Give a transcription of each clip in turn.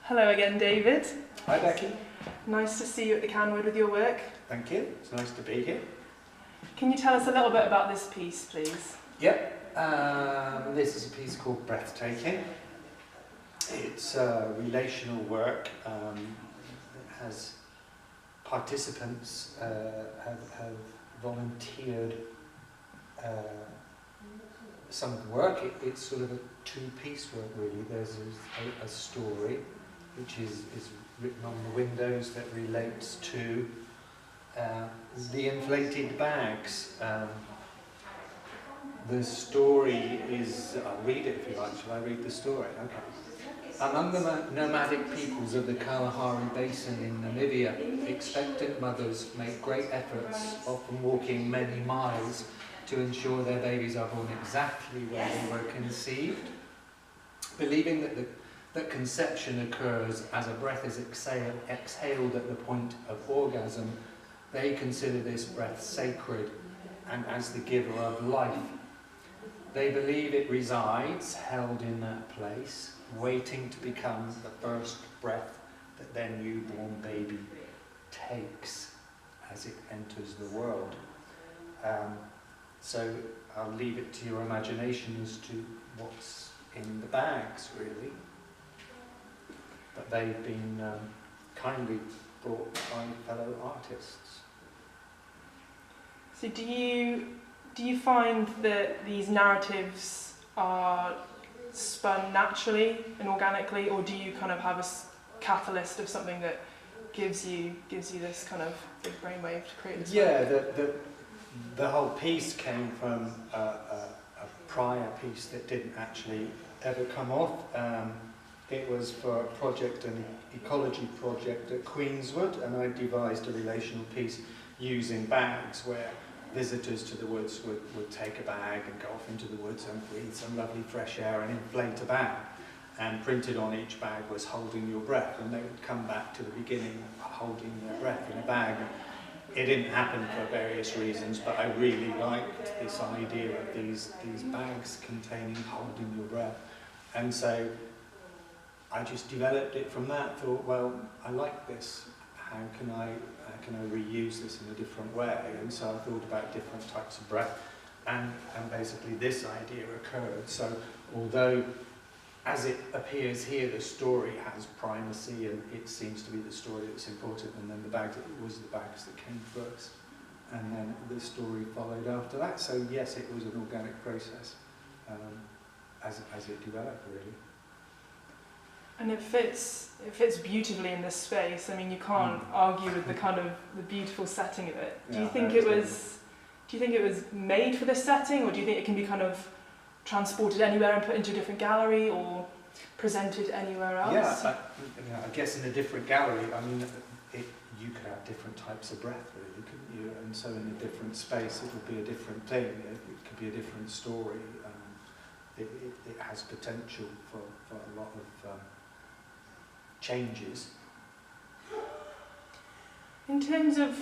Hello again, David. Hi, Becky. Nice to see you at the Canwood with your work. Thank you. It's nice to be here. Can you tell us a little bit about this piece, please? Yep. This is a piece called Breathtaking. It's relational work. It has participants have volunteered some of the work. It's sort of a two-piece work, really. There's a story which is written on the windows that relates to the inflated bags. The story is, I'll read it if you like. Shall I read the story? Okay. Among the nomadic peoples of the Kalahari Basin in Namibia, expectant mothers make great efforts, often walking many miles, to ensure their babies are born exactly where they were conceived. Believing that conception occurs as a breath is exhaled at the point of orgasm, they consider this breath sacred and as the giver of life. They believe it resides, held in that place, waiting to become the first breath that their newborn baby takes as it enters the world. So I'll leave it to your imagination as to what's in the bags, really. But they've been kindly brought by fellow artists. So do you find that these narratives are spun naturally and organically, or do you kind of have a catalyst of something that gives you this kind of big brainwave to create this? Yeah, the whole piece came from a prior piece that didn't actually ever come off. It was for a project, an ecology project at Queenswood, and I devised a relational piece using bags where visitors to the woods would take a bag and go off into the woods and breathe some lovely fresh air and inflate a bag. And printed on each bag was holding your breath, and they would come back to the beginning holding their breath in a bag. It didn't happen for various reasons, but I really liked this idea of these bags containing holding your breath. And so I just developed it from that, thought, well, I like this. How can I reuse this in a different way? And so I thought about different types of breath, and basically this idea occurred. So although, as it appears here, the story has primacy, and it seems to be the story that's important, and then the bags that came first, and then the story followed after that. So yes, it was an organic process as it developed, really. And it fits beautifully in this space. I mean, you can't argue with the kind of the beautiful setting of it. Do you think it was made for this setting, or do you think it can be kind of transported anywhere and put into a different gallery, or presented anywhere else? Yeah, I guess in a different gallery. I mean, you could have different types of breath, really, couldn't you? And so in a different space, it would be a different thing. It could be a different story. It has potential for a lot of changes. In terms of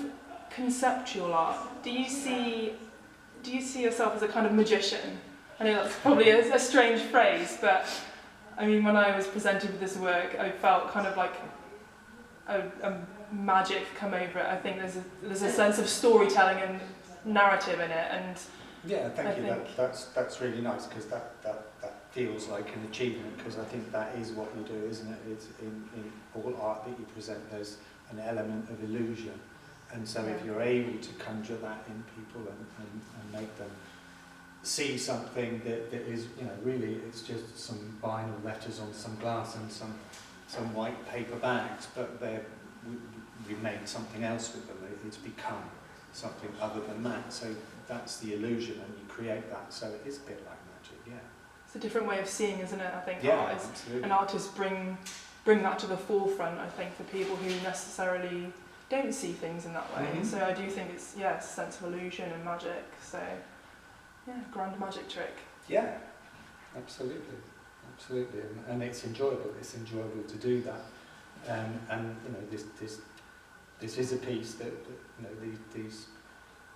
conceptual art, do you see yourself as a kind of magician? I know that's probably a strange phrase, but I mean, when I was presented with this work, I felt kind of like a magic come over it. I think there's a sense of storytelling and narrative in it, and yeah, thank you. That's really nice, because that feels like an achievement, because I think that is what you do, isn't it? It's in all art that you present, there's an element of illusion, and so if you're able to conjure that in people and make them see something that is, really it's just some vinyl letters on some glass and some white paper bags, but we made something else with them. It's become something other than that. So that's the illusion, and you create that. So it is a bit like magic, yeah. It's a different way of seeing, isn't it? I think artists bring that to the forefront, I think, for people who necessarily don't see things in that way. Mm-hmm. So I do think it's a sense of illusion and magic. So yeah, grand magic trick. Yeah, absolutely, and it's enjoyable. It's enjoyable to do that, and this is a piece that these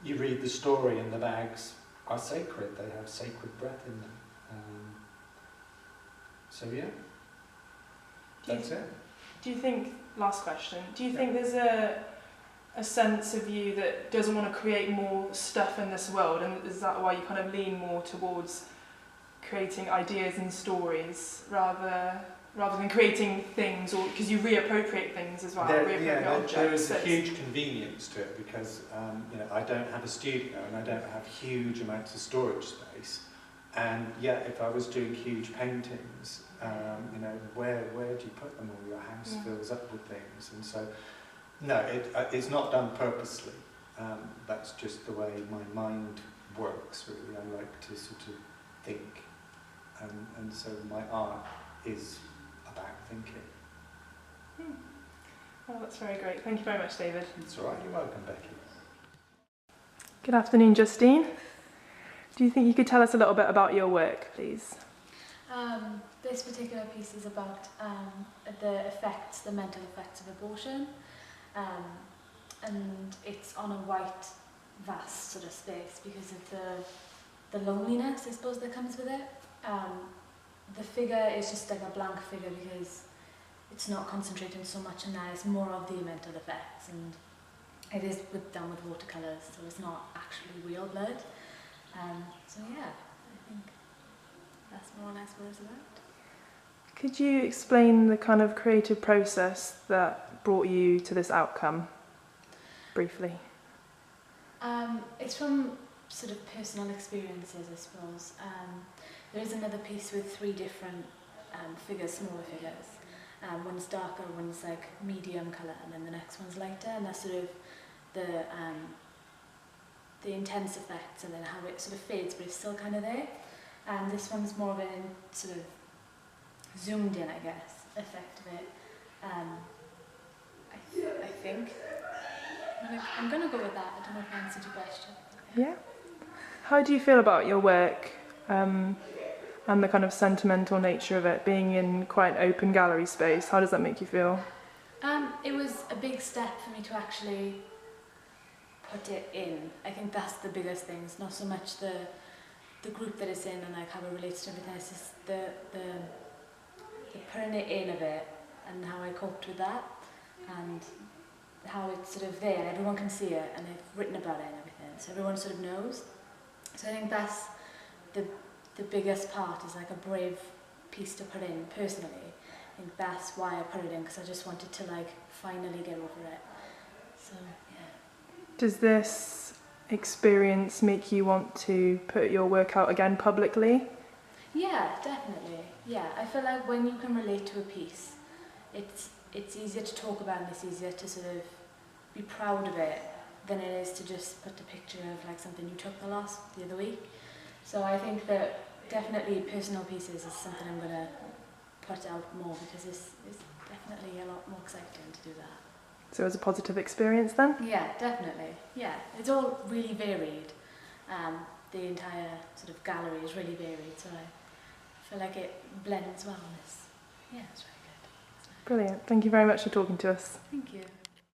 you read the story, and the bags are sacred. They have sacred breath in them. So yeah, that's it. Do you think, last question, do you think there's a sense of you that doesn't want to create more stuff in this world, and is that why you kind of lean more towards creating ideas and stories rather than creating things, or because you reappropriate things as well? There is a huge convenience to it because I don't have a studio and I don't have huge amounts of storage space, and yet if I was doing huge paintings, where do you put them all? Your house fills up with things, and so no, it's not done purposely. That's just the way my mind works, really. I like to sort of think, and so my art is about thinking. Well, that's very great. Thank you very much, David. It's all right. You're welcome, Becky. Good afternoon, Justine. Do you think you could tell us a little bit about your work, please? This particular piece is about the mental effects of abortion, and it's on a white, vast sort of space because of the loneliness, I suppose, that comes with it. The figure is just like a blank figure because it's not concentrating so much on that, it's more of the mental effects, and it is done with watercolours, so it's not actually real blood. So yeah, I think that's more or less what it's about. Could you explain the kind of creative process that brought you to this outcome, briefly? It's from sort of personal experiences, I suppose. There is another piece with 3 different figures, smaller figures. One's darker, one's like medium colour, and then the next one's lighter, and that's sort of the intense effects, and then how it sort of fades, but it's still kind of there. And this one's more of a sort of zoomed in, I guess, effect of it. I think. I'm going to go with that. I don't know if I answered your question. Yeah. How do you feel about your work and the kind of sentimental nature of it, being in quite an open gallery space? How does that make you feel? It was a big step for me to actually put it in. I think that's the biggest thing. It's not so much the group that it's in and like how it relates to everything. It's just the putting it in of it and how I coped with that, and how it's sort of there and everyone can see it, and they've written about it and everything, so everyone sort of knows. So I think that's the biggest part, is like a brave piece to put in personally. I think that's why I put it in, because I just wanted to like finally get over it. So yeah. Does this experience make you want to put your work out again publicly? Yeah, definitely. Yeah, I feel like when you can relate to a piece, it's easier to talk about, and it's easier to sort of be proud of it than it is to just put a picture of like something you took the other week. So I think that definitely personal pieces is something I'm going to put out more, because it's definitely a lot more exciting to do that. So it was a positive experience then? Yeah, definitely. Yeah, it's all really varied. The entire sort of gallery is really varied, so I feel like it blends well. Yeah, it's very good. Brilliant. Thank you very much for talking to us. Thank you.